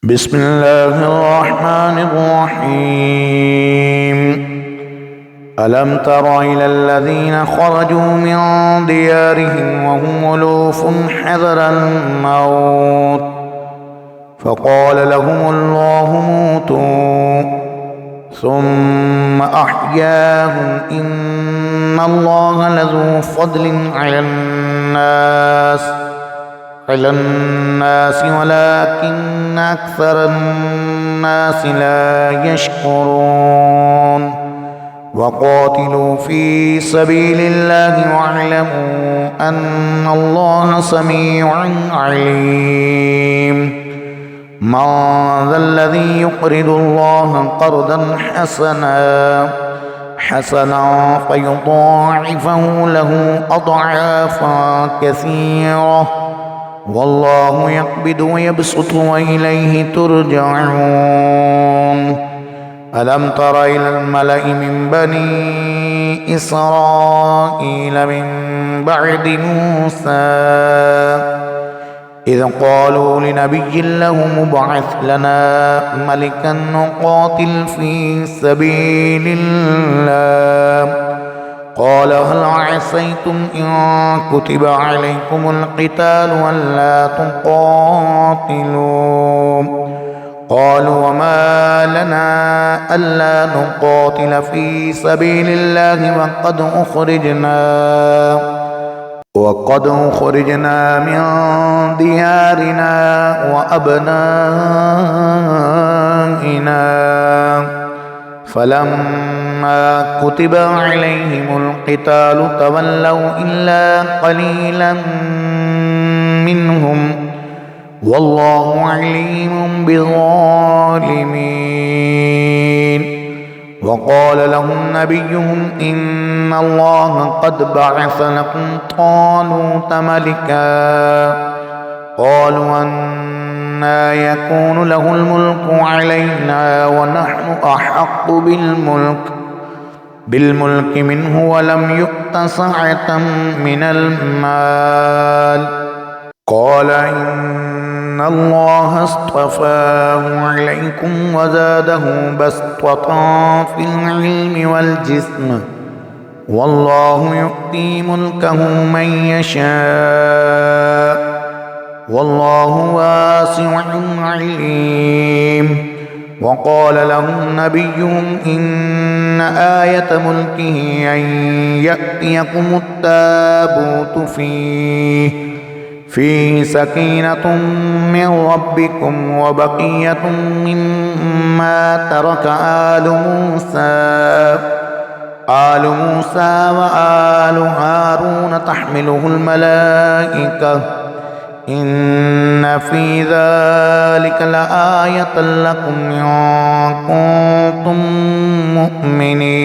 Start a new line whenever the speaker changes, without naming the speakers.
بسم الله الرحمن الرحيم. ألم تر إلى الذين خرجوا من ديارهم وهم ألوف حذر الموت فقال لهم الله موتوا ثم أحياهم إن الله لذو فضل على الناس ولكن أكثر الناس لا يشكرون. وقاتلوا في سبيل الله واعلموا أن الله سميع عليم. من ذا الذي يقرض الله قرضا حسنا فيضاعفه له أضعافا كثيرة والله يقبض ويبسط وإليه ترجعون. ألم تر إلى الملأ من بني إسرائيل من بعد موسى إذ قالوا لنبي له مبعث لنا ملكا نقاتل في سبيل الله قال هل عسيتم إن كتب عليكم القتال ألا تقاتلوا قالوا وما لنا ألا نقاتل في سبيل الله وقد أخرجنا من ديارنا وأبنائنا فلما كتب عليهم القتال تولوا إلا قليلا منهم والله عليم بالظالمين. وقال لهم نبيهم إن الله قد بعث لكم طالوت ملكا قالوا أنى يكون له الملك علينا ونحن أحق بالملك منه ولم يؤت سعة من المال قال إن الله اصطفاه عليكم وزاده بسطة في العلم والجسم والله يؤتي ملكه من يشاء والله واسع عليم. وقال لهم نبيهم إن آية ملكه أن يأتيكم التابوت فيه سكينة من ربكم وبقية مما ترك آل موسى وآل هارون تحمله الملائكة إن في ذلك لآية لكم إن كنتم مؤمنين.